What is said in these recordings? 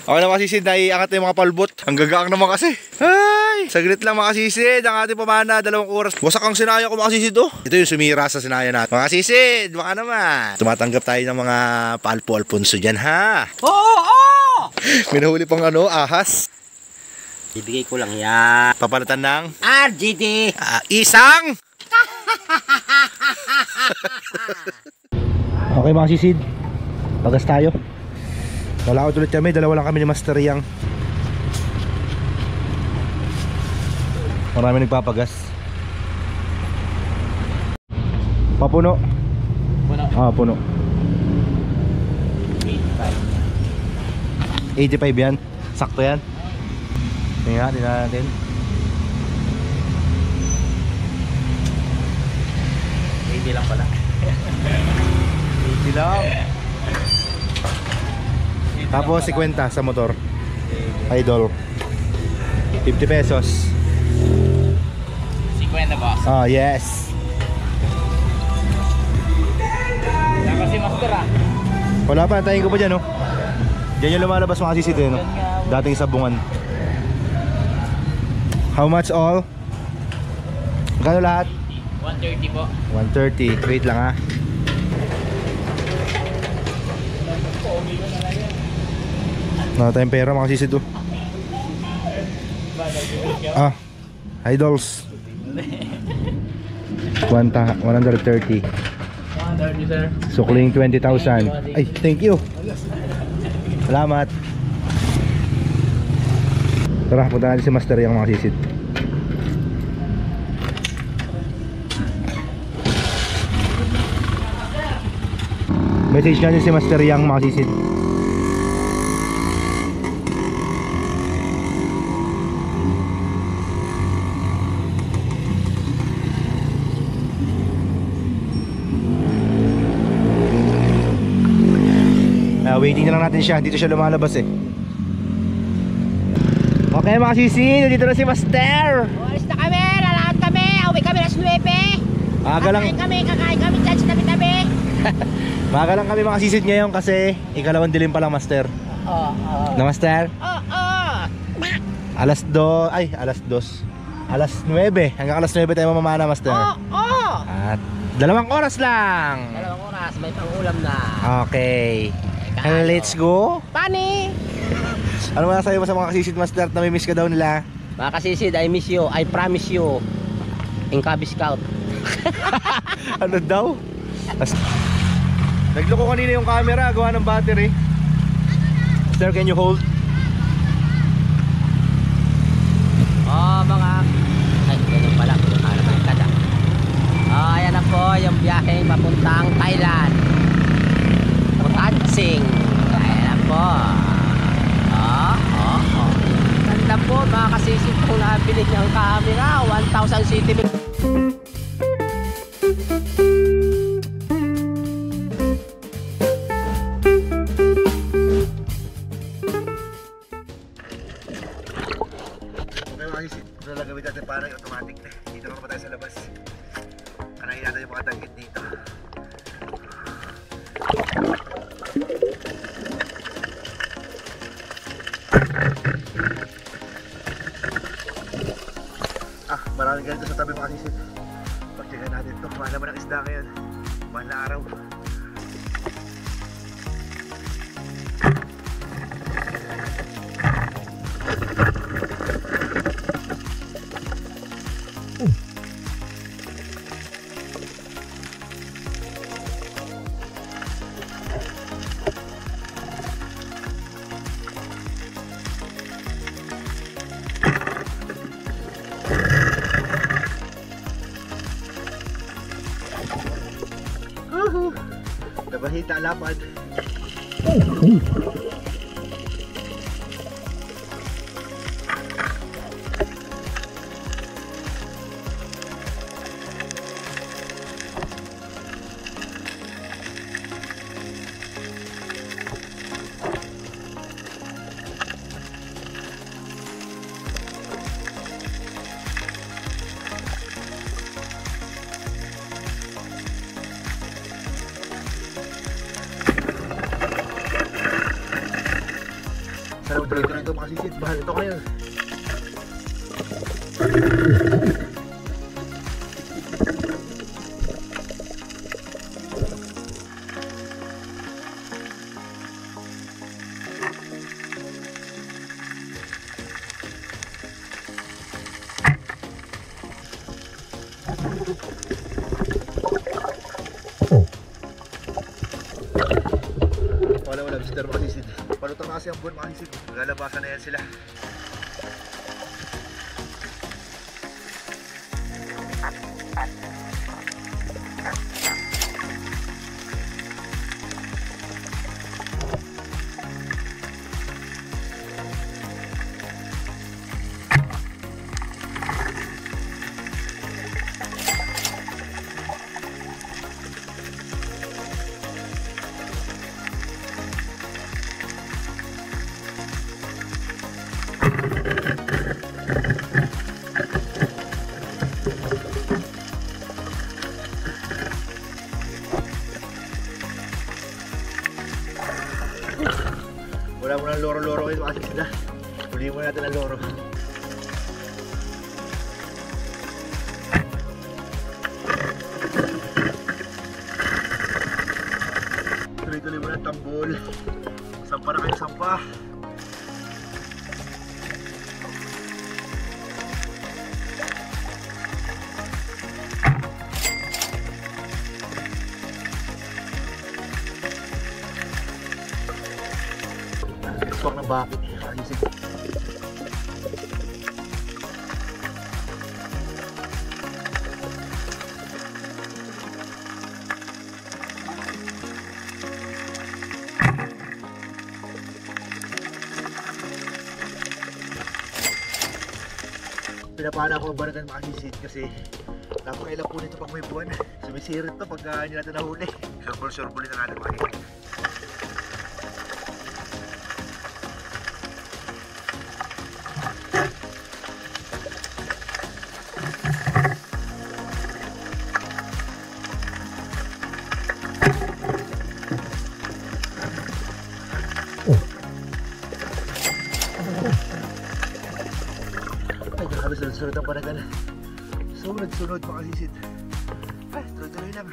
Okay na mga sisid, naiangat na yung mga palbot. Ang gagaang naman kasi. Ay, saglit lang mga sisid. Ang ating pamana, 2 oras. Wasak ang sinaya ko mga sisid oh. Ito yung sumira sa sinaya natin. Mga sisid, baka naman. Tumatanggap tayo ng mga palpo Alfonso dyan ha. Oo! May nahuli pang ahas. Ibigay ko lang yan. Papalitan ng RGD. Isang. Okay mga sisid, pagas tayo. Wala ulit kami, 2 lang kami ni Master Yang. Marami nagpapagas. Papuno. Puno. Puno. 85 yan. Sakto yan. Tingnan natin. 80 lang pala. 80 lang. Tapos 50 sa motor. Idol. 50 pesos. 50 boss. Yes. Yan kasi Master Wala pa, antayin ko pa dyan Diyan yung lumalabas mga sisid dating sabungan. How much all? Magkano lahat? 130 po. 130. Wait lang Wala tayong pera mga sisid Idols 130. 130 sir. Sukling 20,000. Ay, thank you. Salamat. Tara, punta natin si Master Yang mga sisid. Message natin si Master Yang mga sisid. Waiting na lang natin siya, dito siya lumalabas Okay mga sisid, dito na si Master. Alis na kami, lalakad kami, uwi kami alas 9. Kakain kami dyan sa tabi-tabi. Maaga lang kami mga sisid ngayon kasi ikalawang dilim pa lang Master. Na Master? Alas 2, alas 9, hanggang alas 9 tayo mamamana Master. At 2 oras lang. 2 oras, may pang-ulam na. Okay. Let's go. Pani! Ano masasabi mo sa mga kasisid Master na may miss ka daw nila? Mga kasisid, I miss you, I promise you. In Cub Scout. Ano daw? Nagloko kanina yung camera, gawa ng battery. Master, can you hold? Mga ay, ganyan pala, ayan na po yung biyahe papuntang Thailand. Tansing. Ayan na po. Ganda po mga kasisid kung nabili niyang camera, 1,000 cm. Gagawin natin parang automatic na. Dito naman tayo sa labas. Kanahin natin yung mga tagit dito. Maraming ganito sa tabi mga sisid. Pagtsaga natin ito. Mahal naman ang isda ngayon. Mahal na araw. Nabahita lapad. mga sisid. Bahal ito kayo. Wala visitor mga sisid. Palutang na kasi ang buwan mga sisid. Lalabasan na yan sila. Wala mo ng loro-loro kayo kasi sila. Huli mo natin ang loro. Tuloy-tuloy mo ng tambol. Sampa na kayo, sampa. Swak ng bakit. Ayusin. Pinapala ako ang baratan mga sisid kasi napakailang po nito pag may buwan. Sumisirit to pag hindi natin nahuli. Surbol-surbulin na natin mga sisid. Ay, grabe sunod-sunod ang panagan. Sunod-sunod mga sisid. Ay, tuloy-tuloy lang.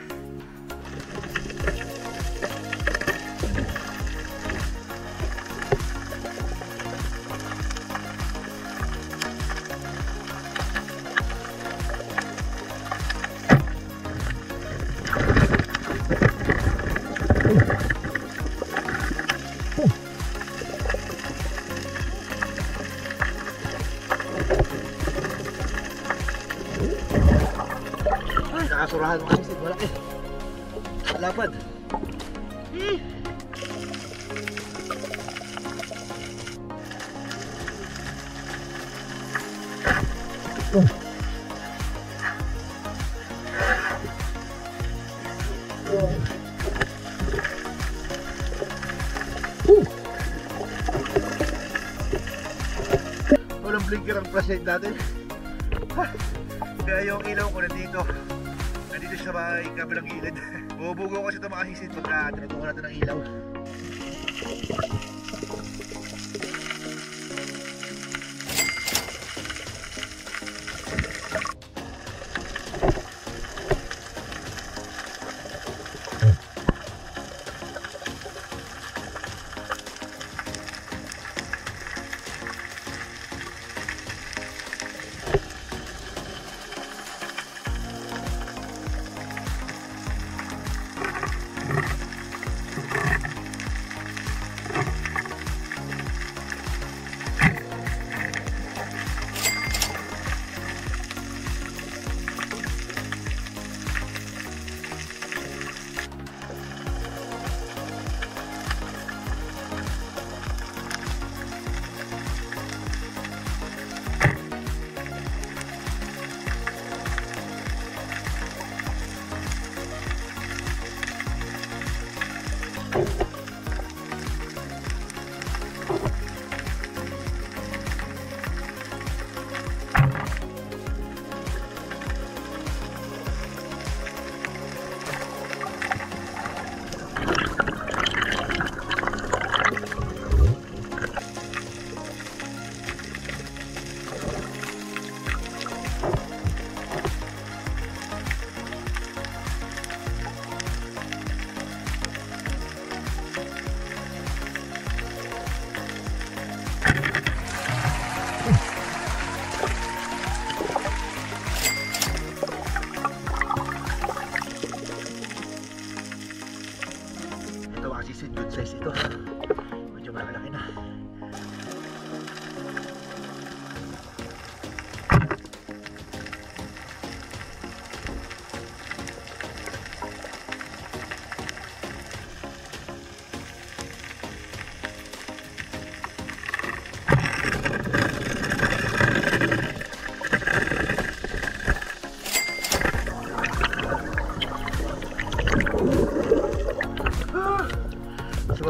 Nakasurahan mga sisid, malaki. Lapad. Walang blinker ang flashlight natin. Kaya yung ilaw ko nandito sa may kabilang gilid. Bubugo kasi ito mga sisid pagka tinutungan natin ng ilaw.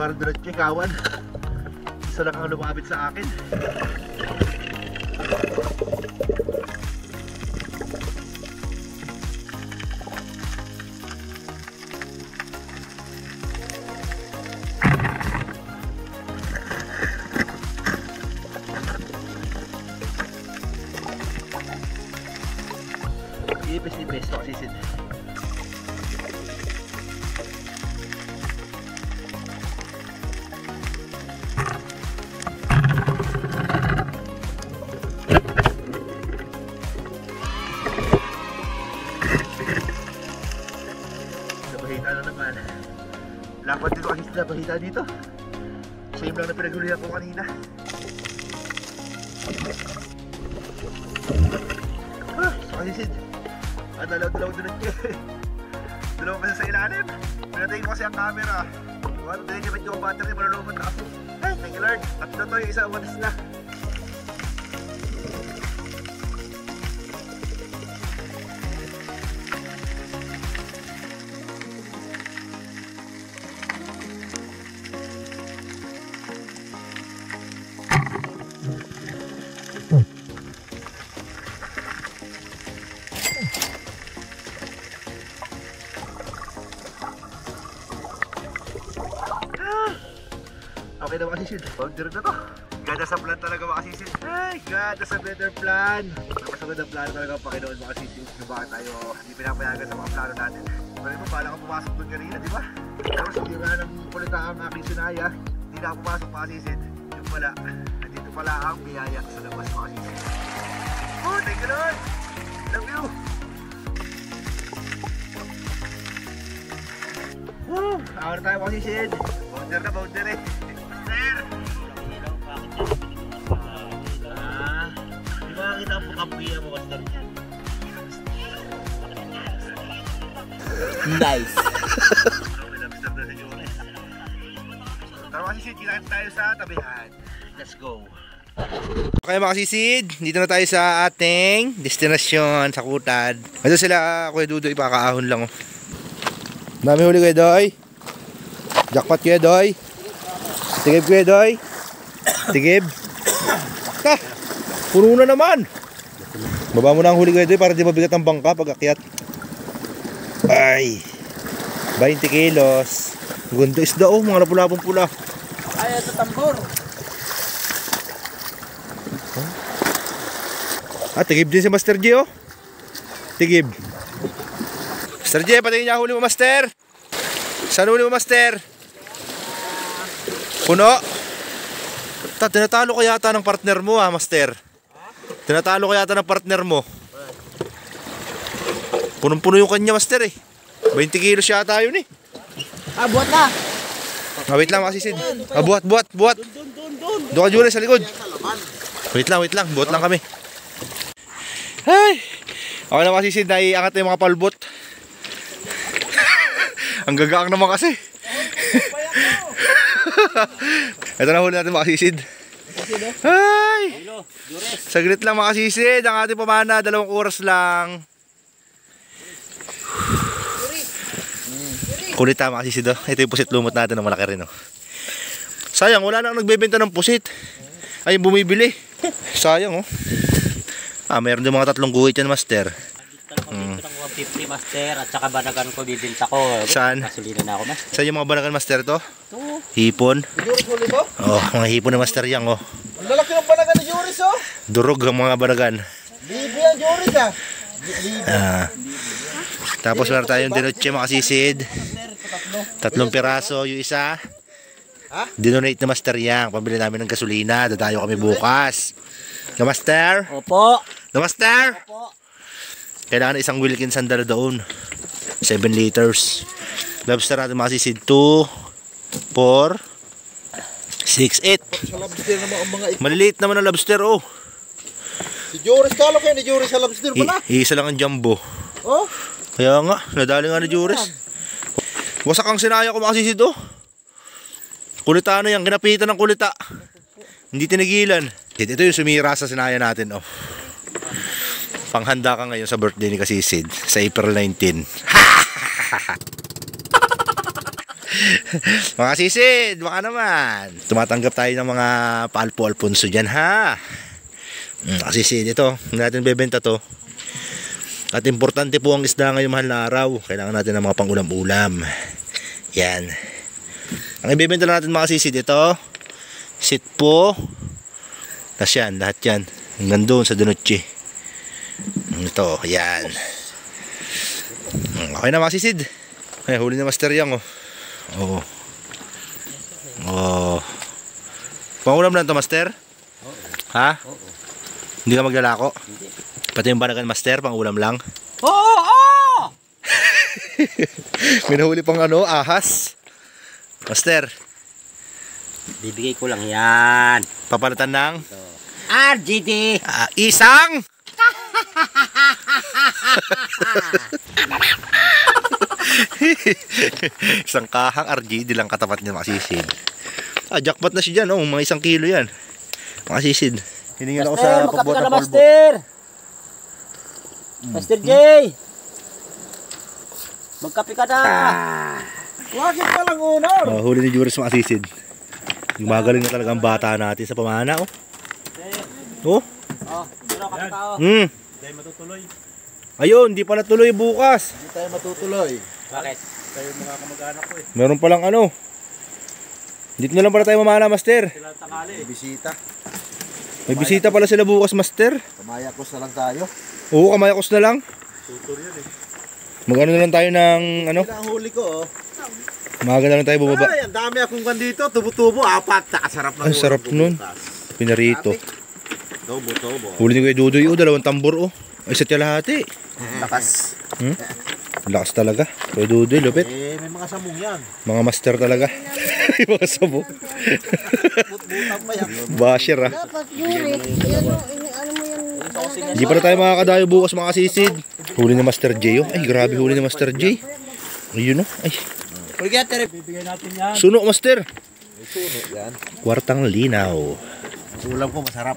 parang diretso kawan. Isa lang ang lumapit sa akin. Ipis-ipis ito kasi sin. Nabahita na naman. Lakad dito kasi sila, bahita dito. Same lang na pinagulihan ko kanina. Kasi sin. Dalaw-dalaw doon dalaw kasi sa ilalim. Pinatayin ko kasi ang camera. Ano, dinigimit yung battery, malulumot na ako. Ay, thank you Lord. At na to yung isa, walis na. Okay na makasisid. Powder na to. Gada sa plan talaga makasisid. Ay, gada sa better plan. Napasagod ang plano talaga ang Panginoon makasisid. Kung bakit tayo hindi pinapayagan sa mga plano natin. Pero mo, bala kang pumasok doon kanina, di ba? Tapos hindi ba ng kulita ang aking sinaya. Hindi na ako pumasok makasisid. Yung pala, nandito pala ang biyaya sa labas makasisid. Oh, thank you Lord! Love you! Woo! Hour tayo makasisid. Powder na, powder eh. Di ba kita ang pukampiya mo, Master? Nice. Tara mga sisid, kinain tayo sa tabihan. Let's go. Okay mga sisid, dito na tayo sa ating destinasyon sa Kutad. Ito sila, Kuya Dudoy, pakaahon lang. Oh. Dami huli Kuya Doy. Jackpot Kuya Doy. Tigib Kuya Doy. Tigib. Ha! Puno na naman. Baba mo na ang huli Kuya Doy para di mabigat ang bangka pag akyat. Ay, 20 kilos. Gundo isda oh, mga napula-pong pula. Ay, ito tambor. Ah, tigib din si Master G oh. Tigib. Master G, patingin niya huli mo Master. Saan huli mo Master? Puno. Tinatalo ko yata ng partner mo ha Master. Tinatalo ko yata ng partner mo. Punong-puno yung kanya Master eh. 20 kilos yata yun eh. Ah, buhat na. Ah, wait lang masisid. Ah, buhat. Doon ka Jules sa likod. Wait lang. Buhat lang kami. Ay. Okay na masisid. Naiangat na yung mga palbot. Ang gagaang naman kasi. Ito na huli natin makasisid. Ay. Saglit lang makasisid. Ang ating pamana, 2 oras lang. Kulit tama kasi sido. Ito yung pusit lumot natin na malaki rin oh. Sayang wala nang nagbebenta ng pusit. Ay bumibili. Sayang oh. Ah meron din mga 3 guhit yan Master. Dito ng 150 Master at saka banagan ko bibinta ko. Saan? Gasolina na ako Master. Saan yung mga banagan Master to? Ito. Hipon. Juris huli mo? Oh mga hipon na Master yang oh. Ang lalaki ng banagan ni Juris oh. Durog ang mga banagan. Libre ang Juris ah. Tapos meron tayong dinoche makasisid. 3 piraso yung isa. Dinonate na Master yang. Pabili namin ng gasolina. Dadayo kami bukas. Na Master? Opo. Na Master? Opo. Kailangan isang Wilkins sandalo doon. 7 liters. Lobster natin makasisid 2, 4, 6, 8. Sa lobster naman ang mga ito. Maliliit naman ang lobster oh. Si Juris kalo kayo ni Juris sa lobster pala. Isa lang ang jumbo. Oh? Kaya nga, nadali nga ni Juris. Wasak ang sinaya ko makasisid oh. Kulita na yan, kinapitan ng kulita. Hindi tinigilan. Ito yung sumira sa sinaya natin oh. Panghanda ka ngayon sa birthday ni Kasisid sa April 19. Mga sisid, baka naman. Tumatanggap tayo ng mga palpo Alfonso dyan, ha? Mga sisid, ito. Hindi natin bebenta to. At importante po ang isda ngayong mahal na araw. Kailangan natin ng mga pangulam-ulam. Yan. Ang ibebenta natin mga sisid, ito. Sitpo. Tapos yan, lahat yan. Hanggang doon sa Donoche. Ito, yan. Okay na mga sisid. Ay, huli na Master Yang, oh. Oo. Oh. Pangulam lang to, Master? Oo. Ha? Oo. Hindi ka maglalako? Hindi. Pati yung banagan, Master, pangulam lang? Oo! Oo! May nahuli pang ano, ahas. Master, Bibigay ko lang yan. papalitan ng RGD! isang isang kahang RGD lang katapat niya, mga sisid. Jackpot na siya dyan, oh. Mga 1 kilo yan, mga sisid. Hiningal ako sa Master, magkape ka pagbuhat na, ng polvo. Master! Master J! Magkape ka na! Bakit ka lang unor? Huli ni Juris, mga sisid. Gumagaling na talaga ang bata natin sa pamana, oh. Oh? Oh, pero kakatao. Tayo matutuloy. Ayun, di pala tuloy bukas. Hindi tayo matutuloy. Bakit? Tayo mga kamag-anak ko eh. Meron palang ano. Dito na lang pala tayo mamana, Master. Sila tangali. Bisita. May bisita pala sila bukas, Master. Kamayakos na lang tayo. Oo, kamayakos na lang. Tutor yan eh. Magano na lang tayo ng ano. Ang huli ko oh. Maaga na lang tayo bumaba. Ay, ang dami akong dito. Tubo-tubo. 4. Nakasarap na. Ang sarap nun. Pinarito. Tubo-tubo. Huli ni Kuya Dudoy, oh. 2 tambor, oh. Ay, sa kalahati. Lakas. Lakas talaga. Kuya Dudoy, lupit. Eh, may mga samong yan. Mga master talaga. Mga sabo. Butang pa yan. Basher, ah. Dapat yuri. Yan o, ano mo yan? Hindi pala tayo makakadayo bukas, mga sisid. Huli ni Master J, oh. Ay, grabe huli ni Master J. Ayun, oh. Ay, Bibigay natin yan. suno, Master. May suno yan. Kwartang linaw. Ang ulam ko masarap.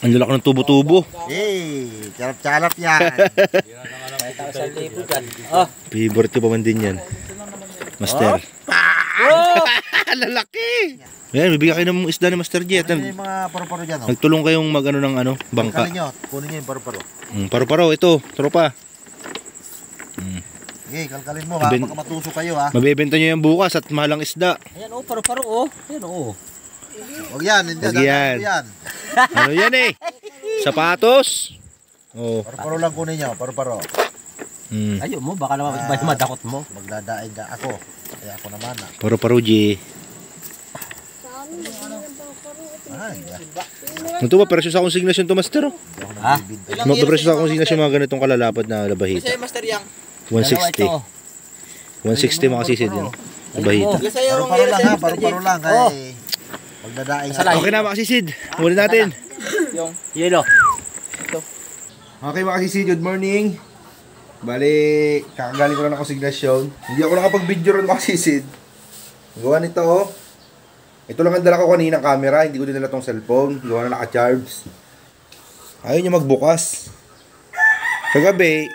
Ang lalaki ng tubo-tubo. Eh, charap-charap yan. 5,000 dyan. Oh! Favorite ko pa man din yan. Master. Oh! Lalaki! Ayan, bibigyan kayo ng isda ni Master J. At May mga paru-paro dyan oh. nagtulong kayong mag-ano ng ano, bangka. Kalin nyo. Kunin nyo yung paru-paro. Paro-paro, ito, tropa. Okay, kalkalin mo ha. Baka matusok kayo ha. Mabebenta nyo yan bukas at mahalang isda. Ayan oh, paro-paro oh. Ayan oh. Huwag yan, hindi. Huwag yan. Yan. Ano yan eh? Sapatos. Oh. Paru-paro lang kunin nyo, paru-paro. Ayaw mo, baka naman madakot mo. Magdadaig na ako. Kaya ako naman ha. Paro-paro, J. Ay, Ito ba, presyo sa konsignasyon to, Master? Oh. Ha? Magpapresyo sa konsignasyon mga ganitong kalalapad na labahita. Master Yang. 160. 160 mga sisid yun. Labahita. paru-paro lang ha, paru-paro lang. Kaya magdadaig na. Okay na mga sisid. Muli natin. Yelo. Okay mga sisid, good morning. Bali, kakagaling ko lang ng konsignasyon. Hindi ako nakapag-video ron mga sisid. Gawa nito oh. Ito lang ang dala ko kanina camera, hindi ko dinala tong cellphone. Gawa na naka-charge. Ayaw niya magbukas. Kagabi,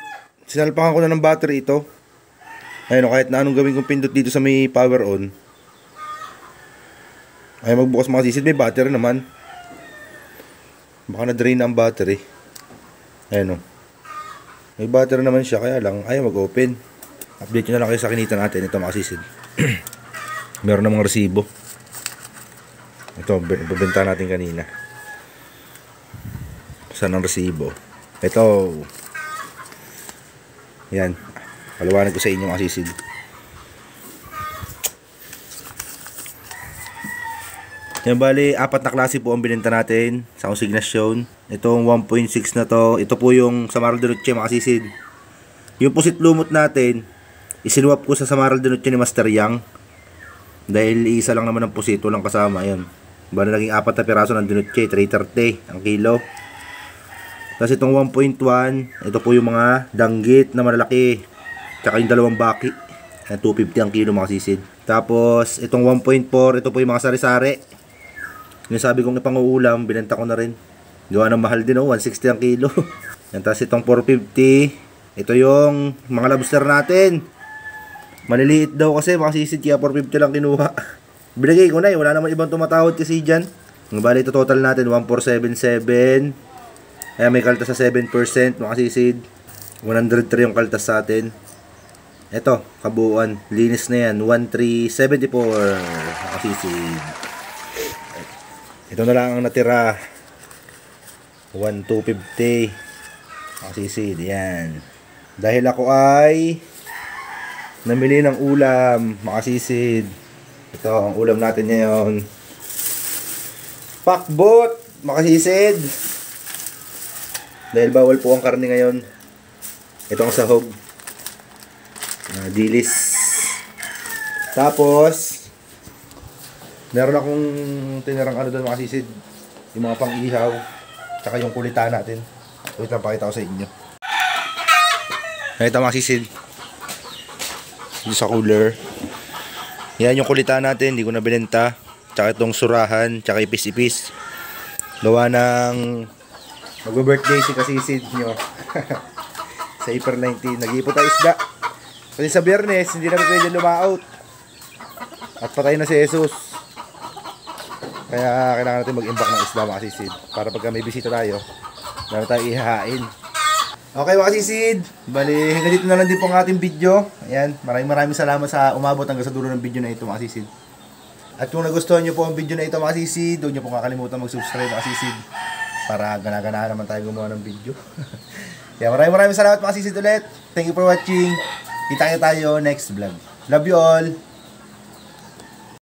sinalpakan ko na ng battery ito. Ayun, kahit na anong gawin kong pindot dito sa may power on. Ayaw magbukas mga sisid, may battery naman. Baka na-drain na ang battery. Ayun o. May battery naman siya, kaya lang ayaw mag-open. Update nyo na lang kayo sa kinita natin. Ito mga sisid. Meron namang resibo. Ito, ibabenta natin kanina. Saan ang resibo? Ito. Yan. Paliwanag ko sa inyo mga sisid. Yan bali, 4 na klase po ang binenta natin sa konsignasyon. Itong 1.6 na to. Ito po yung Samaral de Noche mga sisid. Yung pusit lumot natin, isinuwap ko sa Samaral de Noche ni Master Yang. Dahil isa lang naman ang pusito lang kasama. Yan. Bali naging 4 na piraso ng de Noche, 330 ang kilo. Tapos itong 1.1, ito po yung mga danggit na malalaki. Tsaka yung 2 baki. 250 ang kilo mga sisid. Tapos itong 1.4, ito po yung mga sari-sari. Yung sabi kong ipanguulam, binenta ko na rin. Gawa ng mahal din oh, 160 ang kilo. Yan, tapos itong 450, ito yung mga lobster natin. Maliliit daw kasi mga sisid, kaya 450 lang kinuha. Binigay ko na wala naman ibang tumatawad kasi dyan. Bali ito total natin 1477. Kaya may kaltas sa 7% mga sisid. 103 yung kaltas sa atin. Ito, kabuuan, linis na yan, 1374 mga sisid. Ito na lang ang natira, 1250 mga sisid. Yan. Dahil ako ay namili ng ulam mga sisid. Ito ang ulam natin ngayon, pakbot mga sisid. Dahil bawal po ang karne ngayon, ito ang sahog, dilis. Tapos meron akong tinirang ano doon mga sisid, yung mga pang-ihaw, tsaka yung kulitan natin. Wait lang, pakita ko sa inyo. Ito mga sisid, dito sa cooler. Yan yung kulitan natin, hindi ko na binenta. Tsaka itong surahan, tsaka ipis-ipis. Gawa ng mag-birthday si kasisid nyo. Sa April 19, nag-iipot tayo isda. Kasi sa Biyernes, hindi na pwede lumaot. At patay na si Jesus. Kaya kailangan natin mag-imbak ng isda mga sisid. Para pagka may bisita tayo, meron tayo ihahain. Okay mga sisid, bali hanggang dito na lang din po ang ating video. Ayan, maraming salamat sa umabot hanggang sa dulo ng video na ito mga sisid. At kung nagustuhan nyo po ang video na ito mga sisid, huwag nyo po kakalimutan mag-subscribe mga sisid. Para gana-ganahan naman tayo gumawa ng video. Kaya maraming salamat mga sisid ulit. Thank you for watching. Kita tayo next vlog. Love you all.